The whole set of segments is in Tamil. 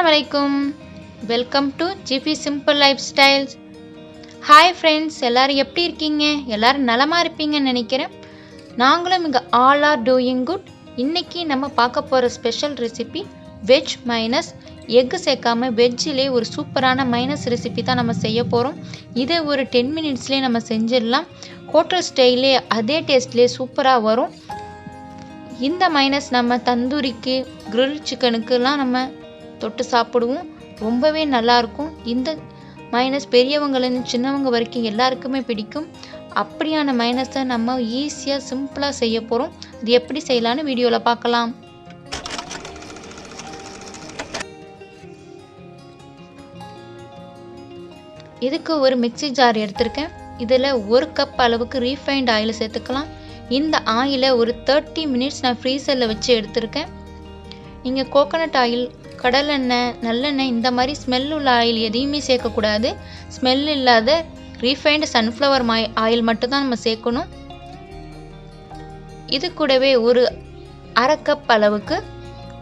Assalamualaikum. Welcome to GP Simple Lifestyles. Hi friends, எல்லாரும் எப்படி இருக்கீங்க? எல்லாரும் நலமா இருப்பீங்கன்னு நினைக்கிறேன். நாங்களும் இங்க all are doing good. இன்னைக்கு நம்ம பார்க்க போற special recipe veg minus. Egg சேர்க்காம வெஜ்ஜிலே ஒரு சூப்பரான மைனஸ் ரெசிபி தான் நம்ம செய்ய போகிறோம். இதை ஒரு 10 மினிட்ஸ்லேயே நம்ம செஞ்சிடலாம். ஹோட்டல் ஸ்டைலே அதே டேஸ்ட்லேயே சூப்பராக வரும். இந்த மைனஸ் நம்ம தந்தூரிக்கு கிரில் சிக்கனுக்குலாம் நம்ம தொட்டு சாப்பிடுவோம். ரொம்பவே நல்லாயிருக்கும். இந்த மைனஸ் பெரியவங்கலேருந்து சின்னவங்க வரைக்கும் எல்லாருக்குமே பிடிக்கும். அப்படியான மைனஸை நம்ம ஈஸியாக சிம்பிளாக செய்ய போகிறோம். இது எப்படி செய்யலான்னு வீடியோவில் பார்க்கலாம். இதுக்கு ஒரு மிக்ஸி ஜார் எடுத்திருக்கேன். இதில் 1 கப் அளவுக்கு ரீஃபைண்ட் ஆயில் சேர்த்துக்கலாம். இந்த ஆயிலை ஒரு 30 மினிட்ஸ் நான் ஃப்ரீசரில் வச்சு எடுத்திருக்கேன். நீங்கள் கோகோனட் ஆயில், கடலெண்ணெய், நல்லெண்ணெய் இந்த மாதிரி ஸ்மெல் உள்ள ஆயில் எதையுமே சேர்க்கக்கூடாது. ஸ்மெல் இல்லாத ரீஃபைண்ட் சன்ஃப்ளவர் ஆயில் மட்டும்தான் நம்ம சேர்க்கணும். இது கூடவே ஒரு 1/2 கப் அளவுக்கு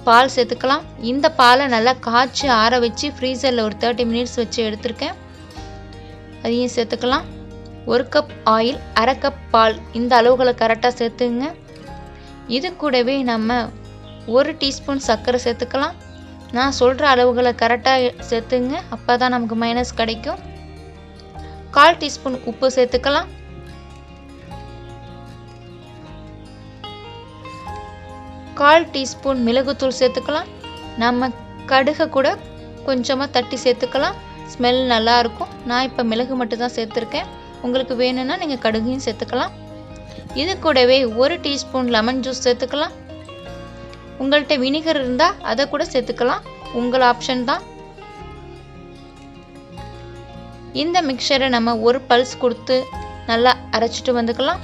பால் சேர்த்துக்கலாம். இந்த பாலை நல்லா காய்ச்சி ஆற வச்சு ஃப்ரீசரில் ஒரு 30 மினிட்ஸ் வச்சு எடுத்திருக்கேன். அதையும் சேர்த்துக்கலாம். 1 கப் ஆயில், 1/2 கப் பால், இந்த அளவுகளை கரெக்டாக சேர்த்துங்க. இது கூடவே நம்ம 1 டீஸ்பூன் சர்க்கரை சேர்த்துக்கலாம். நான் சொல்கிற அளவுகளை கரெக்டாக சேர்த்துங்க, அப்போ தான் நமக்கு மைனஸ் கிடைக்கும். 1/4 டீஸ்பூன் உப்பு சேர்த்துக்கலாம். 1/4 டீஸ்பூன் மிளகுத்தூள் சேர்த்துக்கலாம். நம்ம கடுகை கூட கொஞ்சமாக தட்டி சேர்த்துக்கலாம். ஸ்மெல் நல்லாயிருக்கும். நான் இப்போ மிளகு மட்டும் தான் சேர்த்துருக்கேன். உங்களுக்கு வேணும்னா நீங்கள் கடுகையும் சேர்த்துக்கலாம். இது கூடவே 1 டீஸ்பூன் லெமன் ஜூஸ் சேர்த்துக்கலாம். உங்கள்கிட்ட வினிகர் இருந்தால் அதை கூட சேர்த்துக்கலாம். உங்கள் ஆப்ஷன் தான். இந்த மிக்சரை நம்ம ஒரு பல்ஸ் கொடுத்து நல்லா அரைச்சிட்டு வந்துக்கலாம்.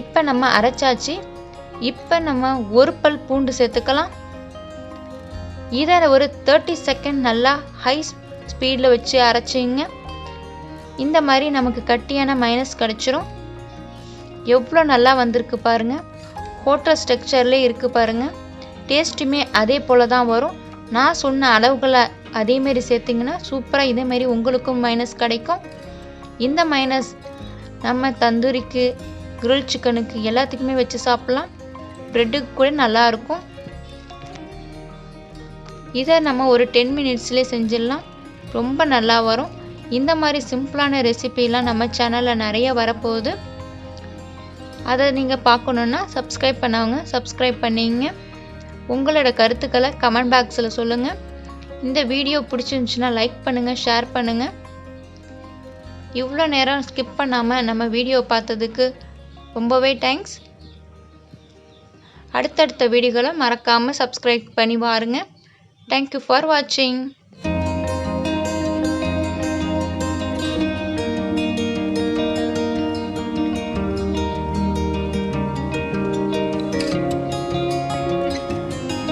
இப்போ நம்ம அரைச்சாச்சு. இப்போ நம்ம 1 பல் பூண்டு சேர்த்துக்கலாம். இதை ஒரு 30 செகண்ட் நல்லா ஹை ஸ்பீடில் வச்சு அரைச்சிங்க. இந்த மாதிரி நமக்கு கட்டியான மைனஸ் கிடச்சிரும். எவ்வளோ நல்லா வந்திருக்கு பாருங்கள். ஹோட்டல் ஸ்ட்ரக்சர்லேயே இருக்குது பாருங்கள். டேஸ்ட்டுமே அதே போல் தான் வரும். நான் சொன்ன அளவுகளை அதேமாரி சேர்த்திங்கன்னா சூப்பராக இதேமாரி உங்களுக்கும் மைனஸ் கிடைக்கும். இந்த மைனஸ் நம்ம தந்தூரிக்கு, கிரில் சிக்கனுக்கு எல்லாத்துக்குமே வச்சு சாப்பிட்லாம். ப்ரெட்டுக்கு கூட நல்லாயிருக்கும். இதை நம்ம ஒரு 10 மினிட்ஸ்லேயே செஞ்சிடலாம். ரொம்ப நல்லா வரும். இந்த மாதிரி சிம்பிளான ரெசிபிலாம் நம்ம சேனலில் நிறைய வரப்போகுது. அதை நீங்கள் பார்க்கணுன்னா சப்ஸ்கிரைப் பண்ணவங்க சப்ஸ்கிரைப் பண்ணிங்க. உங்களோட கருத்துக்களை கமெண்ட் பாக்ஸில் சொல்லுங்கள். இந்த வீடியோ பிடிச்சிருந்துச்சுன்னா லைக் பண்ணுங்கள், ஷேர் பண்ணுங்கள். இவ்வளோ நேரம் ஸ்கிப் பண்ணாமல் நம்ம வீடியோ பார்த்ததுக்கு ரொம்பவே தேங்க்ஸ். அடுத்தடுத்த வீடியோகளை மறக்காமல் சப்ஸ்கிரைப் பண்ணி பாருங்கள். தேங்க்யூ ஃபார் வாட்சிங்.